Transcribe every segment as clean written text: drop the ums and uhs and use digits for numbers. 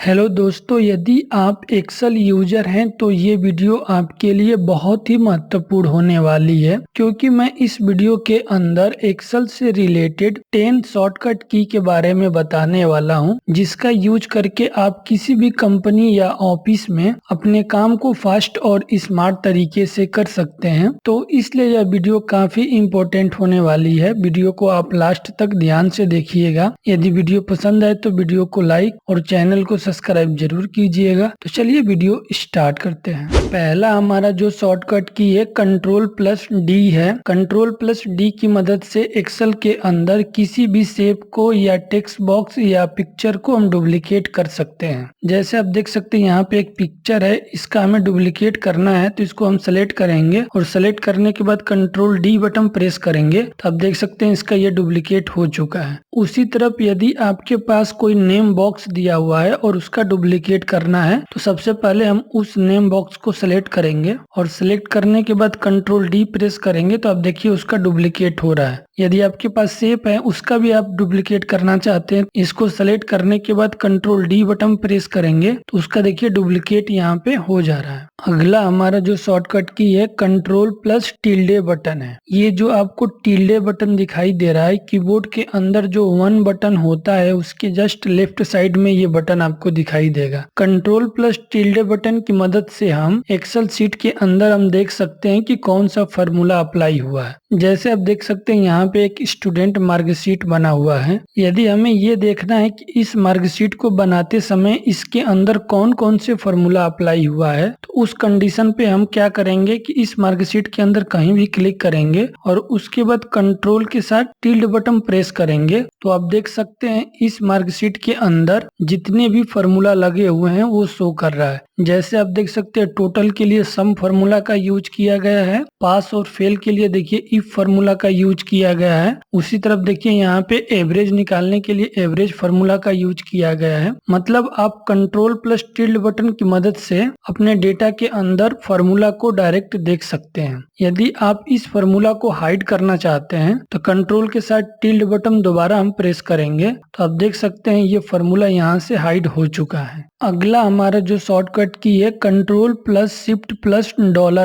Hello दोस्तों, यदि आप एक्सेल यूजर हैं तो ये वीडियो आपके लिए बहुत ही महत्वपूर्ण होने वाली है, क्योंकि मैं इस वीडियो के अंदर एक्सेल से रिलेटेड 10 शॉर्टकट की के बारे में बताने वाला हूं, जिसका यूज करके आप किसी भी कंपनी या ऑफिस में अपने काम को फास्ट और स्मार्ट तरीके से कर सकते हैं। तो इसलिए यह वीडियो काफी इम्पोर्टेंट होने वाली है। वीडियो को आप लास्ट तक ध्यान से देखिएगा। यदि वीडियो पसंद आए तो वीडियो को लाइक और चैनल को सब्सक्राइब जरूर कीजिएगा। तो चलिए वीडियो स्टार्ट करते हैं। पहला हमारा जो शॉर्टकट की है Ctrl+D है। Ctrl+D की मदद से एक्सेल के अंदर किसी भी शेप को या टेक्स्ट बॉक्स या पिक्चर को हम डुप्लीकेट कर सकते हैं। जैसे आप देख सकते हैं यहाँ पे एक पिक्चर है, इसका हमें डुप्लीकेट करना है तो इसको हम सेलेक्ट करेंगे और सेलेक्ट करने के बाद Ctrl+D बटन प्रेस करेंगे तो आप देख सकते हैं इसका ये डुप्लीकेट हो चुका है। उसी तरफ यदि आपके पास कोई नेम बॉक्स दिया हुआ है और उसका डुप्लीकेट करना है तो सबसे पहले हम उस नेम बॉक्स को सेलेक्ट करेंगे और सेलेक्ट करने के बाद Ctrl+D प्रेस करेंगे तो आप देखिए उसका डुप्लीकेट हो रहा है। यदि आपके पास शेप है उसका भी आप डुप्लीकेट करना चाहते हैं, इसको सेलेक्ट करने के बाद Ctrl+D बटन प्रेस करेंगे तो उसका देखिए डुप्लीकेट यहाँ पे हो जा रहा है। अगला हमारा जो शॉर्टकट की है Ctrl+tilde बटन है। ये जो आपको टिल्डे बटन दिखाई दे रहा है, कीबोर्ड के अंदर जो 1 बटन होता है उसके जस्ट लेफ्ट साइड में ये बटन आपको दिखाई देगा। Ctrl+tilde बटन की मदद से हम एक्सेल शीट के अंदर हम देख सकते हैं कि कौन सा फॉर्मूला अप्लाई हुआ है। जैसे आप देख सकते हैं यहाँ पे एक स्टूडेंट मार्कशीट बना हुआ है। यदि हमें ये देखना है कि इस मार्कशीट को बनाते समय इसके अंदर कौन कौन से फॉर्मूला अप्लाई हुआ है, तो उस कंडीशन पे हम क्या करेंगे कि इस मार्कशीट के अंदर कहीं भी क्लिक करेंगे और उसके बाद कंट्रोल के साथ टिल्ड बटन प्रेस करेंगे तो आप देख सकते हैं इस मार्कशीट के अंदर जितने भी फॉर्मूला लगे हुए हैं वो शो कर रहा है। जैसे आप देख सकते हैं टोटल के लिए सम फॉर्मूला का यूज किया गया है, पास और फेल के लिए देखिए इफ फॉर्मूला का यूज किया गया है। उसी तरफ देखिए यहाँ पे एवरेज निकालने के लिए एवरेज फॉर्मूला का यूज किया गया है। मतलब आप Ctrl+tilde बटन की मदद से अपने डेटा के अंदर फॉर्मूला को डायरेक्ट देख सकते हैं। यदि आप इस फॉर्मूला को हाइड करना चाहते हैं तो कंट्रोल के साथ टिल्ड बटन दोबारा हम प्रेस करेंगे तो आप देख सकते हैं ये फॉर्मूला यहाँ से हाइड हो चुका है। अगला हमारा जो शॉर्टकट की है Ctrl+Shift+$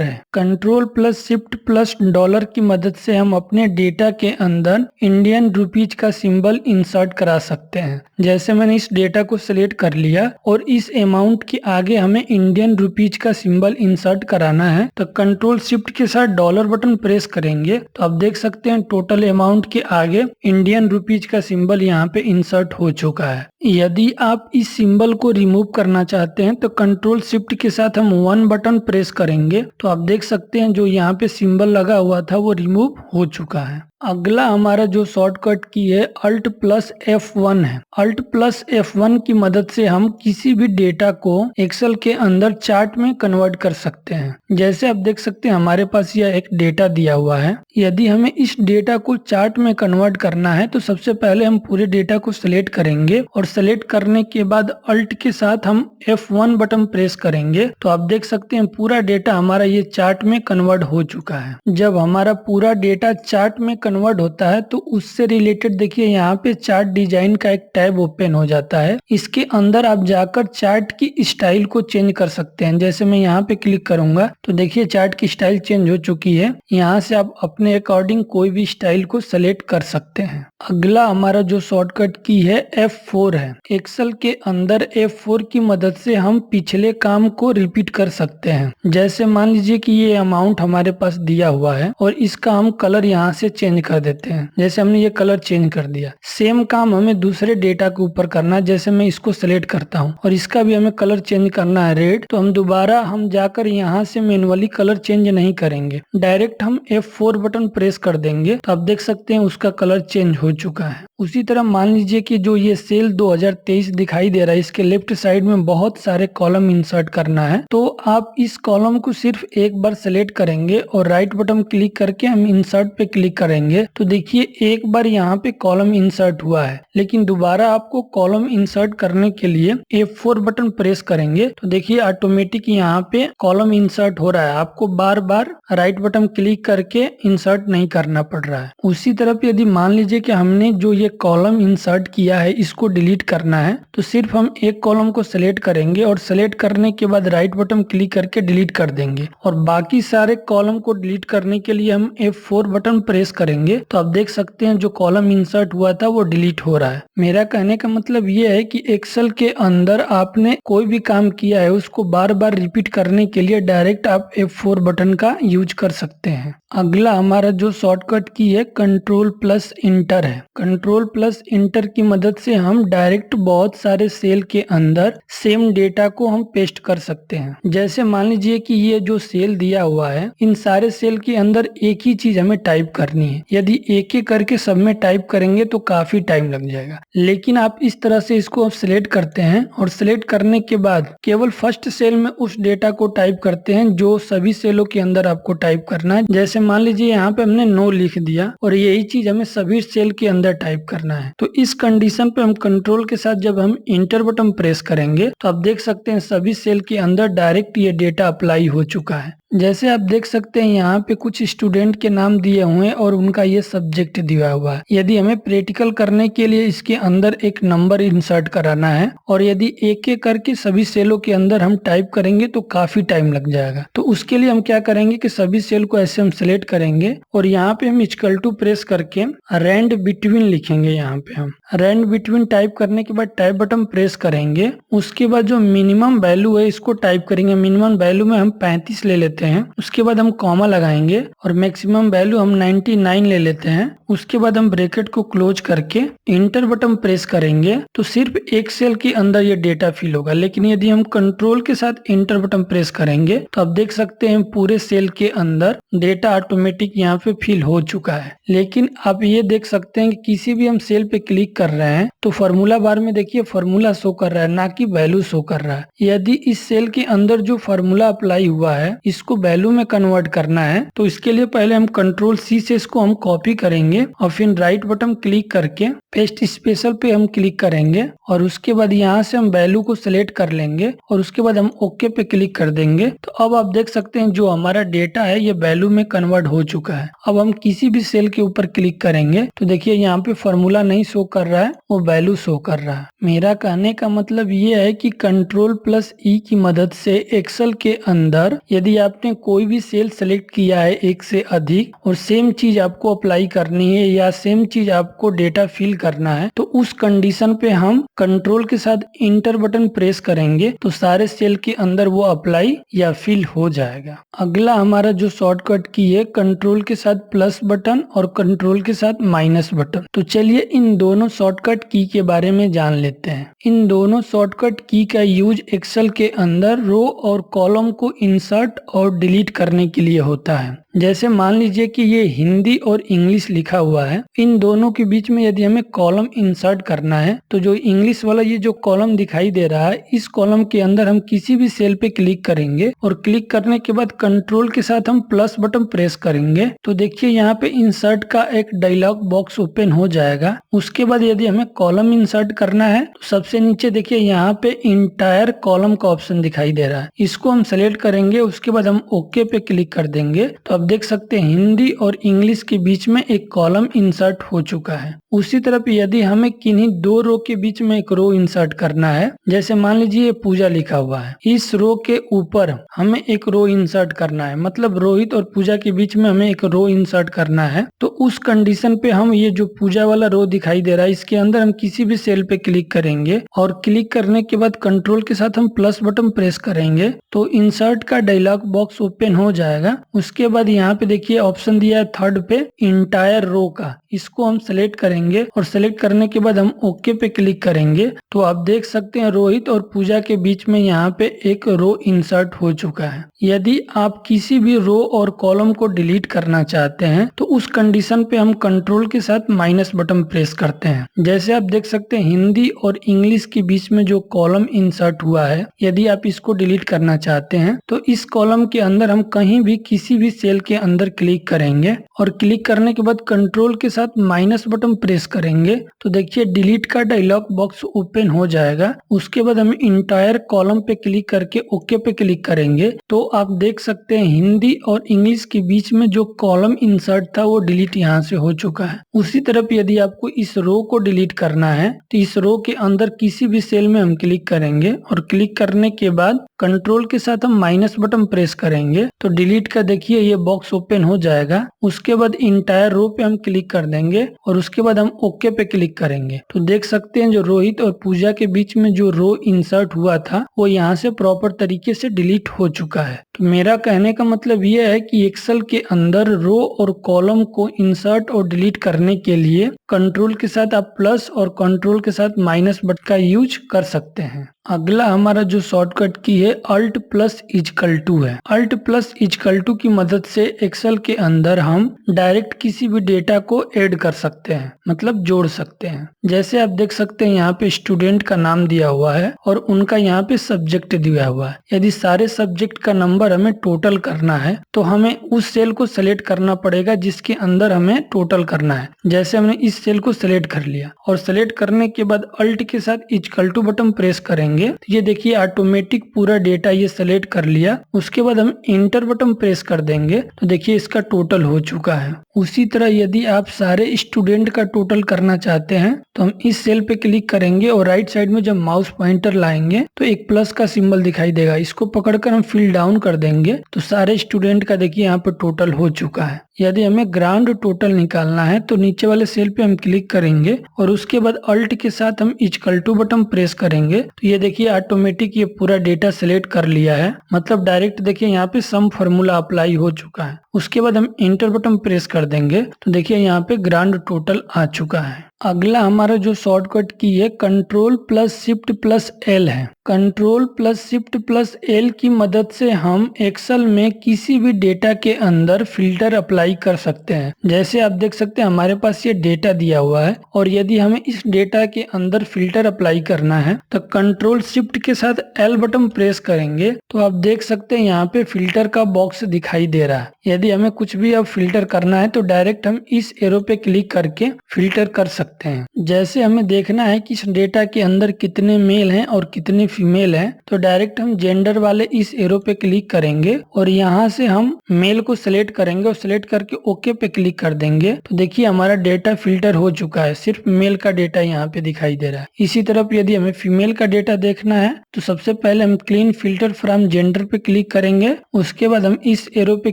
है। Ctrl+Shift+$ की मदद से हम अपने डेटा के अंदर इंडियन रुपीज का सिंबल इंसर्ट करा सकते हैं। जैसे मैंने इस डेटा को सिलेक्ट कर लिया और इस अमाउंट के आगे हमें इंडियन रुपीज का सिंबल इंसर्ट कराना है तो Ctrl+Shift के साथ डॉलर बटन प्रेस करेंगे तो आप देख सकते हैं टोटल अमाउंट के आगे इंडियन रुपीज का सिंबल यहाँ पे इंसर्ट हो चुका है। यदि आप इस सिंबल को रिमूव करना चाहते हैं तो Ctrl+Shift के साथ हम 1 बटन प्रेस करेंगे तो आप देख सकते हैं जो यहाँ पे सिंबल लगा हुआ था वो रिमूव हो चुका है। अगला हमारा जो शॉर्टकट की है Alt+F1 है। Alt+F1 की मदद से हम किसी भी डेटा को एक्सेल के अंदर चार्ट में कन्वर्ट कर सकते हैं। जैसे आप देख सकते हैं हमारे पास यह एक डेटा दिया हुआ है। यदि हमें इस डेटा को चार्ट में कन्वर्ट करना है तो सबसे पहले हम पूरे डेटा को सिलेक्ट करेंगे और सिलेक्ट करने के बाद Alt के साथ हम F1 बटन प्रेस करेंगे तो आप देख सकते हैं पूरा डेटा हमारा ये चार्ट में कन्वर्ट हो चुका है। जब हमारा पूरा डेटा चार्ट में कन्वर्ट होता है तो उससे रिलेटेड देखिए यहाँ पे चार्ट डिजाइन का एक टैब ओपन हो जाता है। इसके अंदर आप जाकर चार्ट की स्टाइल को चेंज कर सकते हैं। जैसे मैं यहाँ पे क्लिक करूंगा तो देखिए चार्ट की स्टाइल चेंज हो चुकी है। यहाँ से आप अपने अकॉर्डिंग कोई भी स्टाइल को सेलेक्ट कर सकते हैं। अगला हमारा जो शॉर्टकट की है F4 है। एक्सेल के अंदर F4 की मदद से हम पिछले काम को रिपीट कर सकते हैं। जैसे मान लीजिए कि ये अमाउंट हमारे पास दिया हुआ है और इसका हम कलर यहाँ से चेंज कर देते हैं। जैसे हमने ये कलर चेंज कर दिया। सेम काम हमें दूसरे डेटा के ऊपर करना है। जैसे मैं इसको सेलेक्ट करता हूँ और इसका भी हमें कलर चेंज करना है रेड, तो हम दोबारा हम जाकर यहाँ से मैनुअली कलर चेंज नहीं करेंगे, डायरेक्ट हम F4 बटन प्रेस कर देंगे तो आप देख सकते हैं उसका कलर चेंज हो चुका है। उसी तरह मान लीजिए कि जो ये सेल 2023 दिखाई दे रहा है इसके लेफ्ट साइड में बहुत सारे कॉलम इंसर्ट करना है तो आप इस कॉलम को सिर्फ एक बार सेलेक्ट करेंगे और राइट बटन क्लिक करके हम इंसर्ट पे क्लिक करेंगे तो देखिए एक बार यहाँ पे कॉलम इंसर्ट हुआ है, लेकिन दोबारा आपको कॉलम इंसर्ट करने के लिए F4 बटन प्रेस करेंगे तो देखिए ऑटोमेटिक यहाँ पे कॉलम इंसर्ट हो रहा है। आपको बार बार राइट बटन क्लिक करके इंसर्ट नहीं करना पड़ रहा है। उसी तरफ यदि मान लीजिए कि हमने जो ये कॉलम इंसर्ट किया है इसको डिलीट करना है तो सिर्फ हम एक कॉलम को सिलेक्ट करेंगे और सिलेक्ट करने के बाद राइट बटन क्लिक करके डिलीट कर देंगे और बाकी सारे कॉलम को डिलीट करने के लिए हम F4 बटन प्रेस करेंगे तो आप देख सकते हैं जो कॉलम इंसर्ट हुआ था वो डिलीट हो रहा है। मेरा कहने का मतलब ये है कि एक्सेल के अंदर आपने कोई भी काम किया है उसको बार बार रिपीट करने के लिए डायरेक्ट आप F4 बटन का यूज कर सकते हैं। अगला हमारा जो शॉर्टकट की है कंट्रोल प्लस इंटर है। कंट्रोल प्लस इंटर की मदद से हम डायरेक्ट बहुत सारे सेल के अंदर सेम डेटा को हम पेस्ट कर सकते हैं। जैसे मान लीजिए कि ये जो सेल दिया हुआ है इन सारे सेल के अंदर एक ही चीज हमें टाइप करनी है। यदि एक एक करके सब में टाइप करेंगे तो काफी टाइम लग जाएगा, लेकिन आप इस तरह से इसको आप सिलेक्ट करते हैं और सिलेक्ट करने के बाद केवल फर्स्ट सेल में उस डेटा को टाइप करते हैं जो सभी सेलों के अंदर आपको टाइप करना है। जैसे मान लीजिए यहाँ पे हमने नो लिख दिया और यही चीज हमें सभी सेल के अंदर टाइप करना है। तो इस कंडीशन पे हम कंट्रोल के साथ जब हम इंटर बटन प्रेस करेंगे तो आप देख सकते हैं सभी सेल के अंदर डायरेक्ट ये डेटा अप्लाई हो चुका है। जैसे आप देख सकते हैं यहाँ पे कुछ स्टूडेंट के नाम दिए हुए हैं और उनका ये सब्जेक्ट दिया हुआ है। यदि हमें प्रैक्टिकल करने के लिए इसके अंदर एक नंबर इंसर्ट कराना है और यदि एक एक करके सभी सेलों के अंदर हम टाइप करेंगे तो काफी टाइम लग जाएगा। तो उसके लिए हम क्या करेंगे कि सभी सेल को ऐसे हम सिलेक्ट करेंगे और यहाँ पे हम इक्वल टू प्रेस करके रैंड बिटवीन लिखेंगे। यहाँ पे हम रैंड बिटवीन टाइप करने के बाद टाइप बटन प्रेस करेंगे। उसके बाद जो मिनिमम वैल्यू है इसको टाइप करेंगे। मिनिमम वैल्यू में हम 35 ले लेते हैं। उसके बाद हम कॉमा लगाएंगे और मैक्सिमम वैल्यू हम 99 ले लेते हैं। उसके बाद हम ब्रैकेट को क्लोज करके इंटर बटन प्रेस करेंगे तो सिर्फ एक सेल के अंदर ये डेटा फिल होगा। लेकिन यदि हम कंट्रोल के साथ इंटर बटन प्रेस करेंगे तो आप देख सकते हैं पूरे सेल के अंदर डेटा ऑटोमेटिक यहाँ पे फिल हो चुका है। लेकिन आप ये देख सकते हैं कि किसी भी हम सेल पे क्लिक कर रहे हैं तो फॉर्मूला बार में देखिए फॉर्मूला शो कर रहा है, ना कि वैल्यू शो कर रहा है। यदि इस सेल के अंदर जो फॉर्मूला अप्लाई हुआ है इसको वैल्यू में कन्वर्ट करना है तो इसके लिए पहले हम कंट्रोल सी से इसको हम कॉपी करेंगे और फिर राइट बटन क्लिक करके पेस्ट स्पेशल पे हम क्लिक करेंगे और उसके बाद यहाँ से हम वैल्यू को सिलेक्ट कर लेंगे और उसके बाद हम ओके पे क्लिक कर देंगे। तो अब आप देख सकते हैं जो हमारा डेटा है ये वैल्यू में कन्वर्ट हो चुका है। अब हम किसी भी सेल के ऊपर क्लिक करेंगे तो देखिए यहाँ पे फॉर्मूला नहीं शो कर रहा है, वो वैल्यू शो कर रहा है। मेरा कहने का मतलब ये है कि कंट्रोल प्लस ई की मदद से एक्सेल के अंदर यदि आपने कोई भी सेल सेलेक्ट किया है एक से अधिक और सेम चीज आपको अप्लाई करनी है या सेम चीज आपको डेटा फिल करना है तो उस कंडीशन पे हम कंट्रोल के साथ इंटर बटन प्रेस करेंगे तो सारे सेल के अंदर वो अप्लाई या फिल हो जाएगा। अगला हमारा जो शॉर्टकट की है कंट्रोल के साथ प्लस बटन और कंट्रोल के साथ माइनस बटन। तो चलिए इन दोनों शॉर्टकट की के बारे में जान लेते हैं। इन दोनों शॉर्टकट की का यूज एक्सेल के अंदर रो और कॉलम को इंसर्ट और डिलीट करने के लिए होता है। जैसे मान लीजिए कि ये हिंदी और इंग्लिश लिखा हुआ है, इन दोनों के बीच में यदि हमें कॉलम इंसर्ट करना है तो जो इंग्लिश वाला ये जो कॉलम दिखाई दे रहा है इस कॉलम के अंदर हम किसी भी सेल पे क्लिक करेंगे और क्लिक करने के बाद कंट्रोल के साथ हम प्लस बटन प्रेस करेंगे तो देखिए यहाँ पे इंसर्ट का एक डायलॉग बॉक्स ओपन हो जाएगा। उसके बाद यदि हमें कॉलम इंसर्ट करना है तो सबसे नीचे देखिए यहाँ पे इंटायर कॉलम का ऑप्शन दिखाई दे रहा है, इसको हम सेलेक्ट करेंगे। उसके बाद हम ओके पे क्लिक कर देंगे तो आप देख सकते हैं हिंदी और इंग्लिश के बीच में एक कॉलम इंसर्ट हो चुका है। उसी तरह यदि हमें किन्हीं दो रो के बीच में एक रो इंसर्ट करना है, जैसे मान लीजिए ये पूजा लिखा हुआ है, इस रो के ऊपर हमें एक रो इंसर्ट करना है, मतलब रोहित और पूजा के बीच में हमें एक रो इंसर्ट करना है। तो उस कंडीशन पे हम ये जो पूजा वाला रो दिखाई दे रहा है इसके अंदर हम किसी भी सेल पे क्लिक करेंगे और क्लिक करने के बाद कंट्रोल के साथ हम प्लस बटन प्रेस करेंगे तो इंसर्ट का डायलॉग बॉक्स ओपन हो जाएगा। उसके बाद यहाँ पे देखिए ऑप्शन दिया है थर्ड पे इंटायर रो का, इसको हम सेलेक्ट करेंगे और सेलेक्ट करने के बाद हम ओके पे क्लिक करेंगे तो आप देख सकते हैं रोहित और पूजा के बीच में यहाँ पे एक रो इंसर्ट हो चुका है। यदि आप किसी भी रो और कॉलम को डिलीट करना चाहते हैं तो उस कंडीशन पे हम कंट्रोल के साथ माइनस बटन प्रेस करते हैं। जैसे आप देख सकते हैं हिंदी और इंग्लिश के बीच में जो कॉलम इंसर्ट हुआ है, यदि आप इसको डिलीट करना चाहते हैं तो इस कॉलम के अंदर हम कहीं भी किसी भी सेल के अंदर क्लिक करेंगे और क्लिक करने के बाद कंट्रोल के साथ साथ माइनस बटन प्रेस करेंगे तो देखिए डिलीट का डायलॉग बॉक्स ओपन हो जाएगा। उसके बाद हम इंटायर कॉलम पे क्लिक करके ओके पे क्लिक करेंगे तो आप देख सकते हैं हिंदी और इंग्लिश के बीच में जो कॉलम इंसर्ट था वो डिलीट यहाँ से हो चुका है। उसी तरफ यदि आपको इस रो को डिलीट करना है तो इस रो के अंदर किसी भी सेल में हम क्लिक करेंगे और क्लिक करने के बाद कंट्रोल के साथ हम माइनस बटन प्रेस करेंगे तो डिलीट का देखिए ये बॉक्स ओपन हो जाएगा। उसके बाद इंटायर रो पे हम क्लिक कर देंगे और उसके बाद हम ओके पे क्लिक करेंगे तो देख सकते हैं जो रोहित और पूजा के बीच में जो रो इंसर्ट हुआ था वो यहाँ से प्रॉपर तरीके से डिलीट हो चुका है। तो मेरा कहने का मतलब ये है कि एक्सेल के अंदर रो और कॉलम को इंसर्ट और डिलीट करने के लिए कंट्रोल के साथ आप प्लस और कंट्रोल के साथ माइनस बटन का यूज कर सकते हैं। अगला हमारा जो शॉर्टकट की है अल्ट प्लस इजकल टू है। अल्ट प्लस इजकल टू की मदद से एक्सेल के अंदर हम डायरेक्ट किसी भी डेटा को ऐड कर सकते हैं, मतलब जोड़ सकते हैं। जैसे आप देख सकते हैं यहाँ पे स्टूडेंट का नाम दिया हुआ है और उनका यहाँ पे सब्जेक्ट दिया हुआ है। यदि सारे सब्जेक्ट का नंबर हमें टोटल करना है तो हमें उस सेल को सिलेक्ट करना पड़ेगा जिसके अंदर हमें टोटल करना है। जैसे हमने इस सेल को सिलेक्ट कर लिया और सिलेक्ट करने के बाद अल्ट के साथ इजकल टू बटन प्रेस करेंगे तो ये देखिए ऑटोमेटिक पूरा डेटा ये सेलेक्ट कर लिया। उसके बाद हम इंटर बटन प्रेस कर देंगे तो देखिए इसका टोटल हो चुका है। उसी तरह यदि आप सारे स्टूडेंट का टोटल करना चाहते हैं तो हम इस सेल पे क्लिक करेंगे और राइट साइड में जब माउस पॉइंटर लाएंगे तो एक प्लस का सिंबल दिखाई देगा। इसको पकड़कर हम फिल डाउन कर देंगे तो सारे स्टूडेंट का देखिए यहाँ पे टोटल हो चुका है। यदि हमें ग्राउंड टोटल निकालना है तो नीचे वाले सेल पे हम क्लिक करेंगे और उसके बाद अल्ट के साथ हम इजकल टू बटन प्रेस करेंगे तो ये देखिए ऑटोमेटिक ये पूरा डेटा सिलेक्ट कर लिया है, मतलब डायरेक्ट देखिए यहाँ पे सम फॉर्मूला अप्लाई हो चुका है। उसके बाद हम इंटर बटन प्रेस कर देंगे तो देखिए यहाँ पे ग्रांड टोटल आ चुका है। अगला हमारा जो शॉर्टकट की है control plus shift plus L है। Control plus shift plus L की मदद से हम एक्सेल में किसी भी डेटा के अंदर फिल्टर अप्लाई कर सकते हैं। जैसे आप देख सकते हैं हमारे पास ये डेटा दिया हुआ है और यदि हमें इस डेटा के अंदर फिल्टर अप्लाई करना है तो कंट्रोल शिफ्ट के साथ एल बटन प्रेस करेंगे तो आप देख सकते हैं यहाँ पे फिल्टर का बॉक्स दिखाई दे रहा है। यदि हमें कुछ भी अब फिल्टर करना है तो डायरेक्ट हम इस एरो पे क्लिक करके फिल्टर कर सकते हैं। जैसे हमें देखना है कि इस डेटा के अंदर कितने मेल हैं और कितने फीमेल हैं तो डायरेक्ट हम जेंडर वाले इस एरो पे क्लिक करेंगे और यहाँ से हम मेल को सिलेक्ट करेंगे और सिलेक्ट करके ओके पे क्लिक कर देंगे तो देखिए हमारा डेटा फिल्टर हो चुका है, सिर्फ मेल का डेटा यहाँ पे दिखाई दे रहा है। इसी तरफ यदि हमें फीमेल का डेटा देखना है तो सबसे पहले हम क्लीन फिल्टर फ्रॉम जेंडर पे क्लिक करेंगे। उसके बाद हम इस एरो पे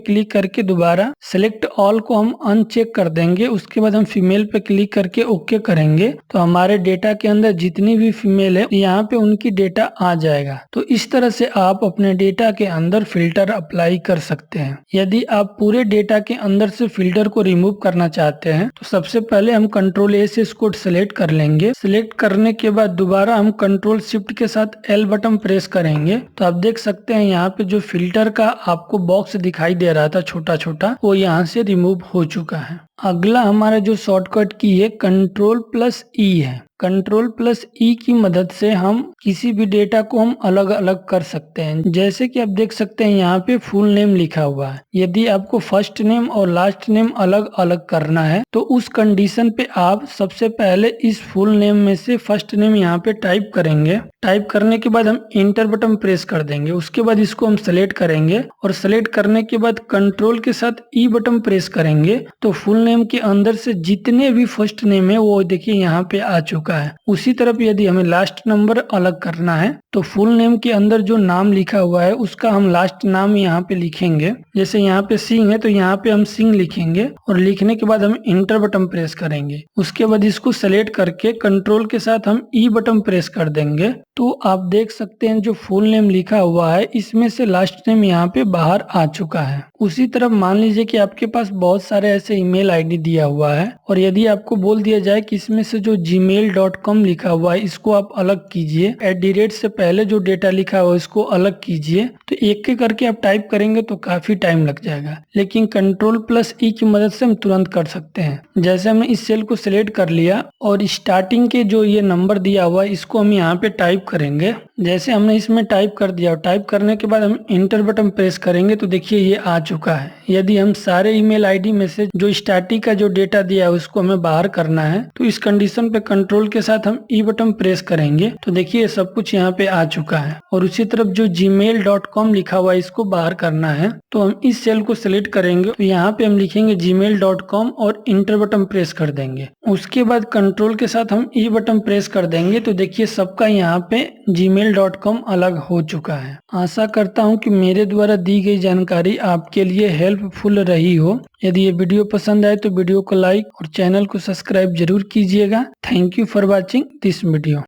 क्लिक करके दोबारा सिलेक्ट ऑल को हम अनचेक कर देंगे। उसके बाद हम फीमेल पे क्लिक करके ओके करेंगे तो हमारे डेटा के अंदर जितनी भी फीमेल है यहाँ पे उनकी डेटा आ जाएगा। तो इस तरह से आप अपने डेटा के अंदर फिल्टर अप्लाई कर सकते हैं। यदि आप पूरे डेटा के अंदर से फिल्टर को रिमूव करना चाहते हैं तो सबसे पहले हम कंट्रोल ए से इसको सिलेक्ट कर लेंगे। सिलेक्ट करने के बाद दोबारा हम कंट्रोल शिफ्ट के साथ एल बटन प्रेस करेंगे तो आप देख सकते हैं यहाँ पे जो फिल्टर का आपको बॉक्स दिखाई दे रहा था छोटा छोटा वो यहाँ से रिमूव हो चुका है। अगला हमारा जो शॉर्टकट की है कंट्रोल प्लस ई है। कंट्रोल प्लस ई की मदद से हम किसी भी डेटा को हम अलग अलग कर सकते हैं। जैसे कि आप देख सकते हैं यहाँ पे फुल नेम लिखा हुआ है। यदि आपको फर्स्ट नेम और लास्ट नेम अलग अलग करना है तो उस कंडीशन पे आप सबसे पहले इस फुल नेम में से फर्स्ट नेम यहाँ पे टाइप करेंगे। टाइप करने के बाद हम इंटर बटन प्रेस कर देंगे। उसके बाद इसको हम सेलेक्ट करेंगे और सेलेक्ट करने के बाद कंट्रोल के साथ ई बटन प्रेस करेंगे तो फुल नेम के अंदर से जितने भी फर्स्ट नेम है वो देखिए यहाँ पे आ चुका है। उसी तरफ यदि हमें लास्ट नंबर अलग करना है तो फुल नेम के अंदर जो नाम लिखा हुआ है उसका हम लास्ट नाम यहाँ पे लिखेंगे। जैसे यहाँ पे सिंह है तो यहाँ पे हम सिंह लिखेंगे और लिखने के बाद हम इंटर बटन प्रेस करेंगे। उसके बाद इसको सेलेक्ट करके कंट्रोल के साथ हम ई बटन प्रेस कर देंगे तो आप देख सकते हैं जो फुल नेम लिखा हुआ है इसमें से लास्ट नेम यहाँ पे बाहर आ चुका है। उसी तरफ मान लीजिए कि आपके पास बहुत सारे ऐसे ईमेल आईडी दिया हुआ है और यदि आपको बोल दिया जाए कि इसमें से जो gmail.com लिखा हुआ है इसको आप अलग कीजिए, @ से पहले जो डेटा लिखा हुआ है इसको अलग कीजिए, तो एक एक करके आप टाइप करेंगे तो काफी टाइम लग जाएगा। लेकिन कंट्रोल प्लस ई की मदद से हम तुरंत कर सकते हैं। जैसे हमने इस सेल को सिलेक्ट कर लिया और स्टार्टिंग के जो ये नंबर दिया हुआ है इसको हम यहाँ पे टाइप करेंगे। जैसे हमने इसमें टाइप कर दिया और टाइप करने के बाद हम इंटर बटन प्रेस करेंगे तो देखिए ये आ चुका है। यदि हम सारे ईमेल आईडी में से जो स्टैटिक का जो डेटा दिया है उसको हमें बाहर करना है तो इस कंडीशन पे कंट्रोल के साथ हम ई बटन प्रेस करेंगे तो देखिए सब कुछ यहाँ पे आ चुका है। और उसी तरफ जो gmail.com लिखा हुआ है इसको बाहर करना है तो हम इस सेल को सिलेक्ट करेंगे तो यहाँ पे हम लिखेंगे gmail.com और इंटर बटन प्रेस कर देंगे। उसके बाद कंट्रोल के साथ हम ई बटन प्रेस कर देंगे तो देखिए सबका यहाँ पे gmail.com अलग हो चुका है। आशा करता हूँ कि मेरे द्वारा दी गई जानकारी आपके लिए हेल्पफुल रही हो। यदि ये वीडियो पसंद आए तो वीडियो को लाइक और चैनल को सब्सक्राइब जरूर कीजिएगा। Thank you for watching this video.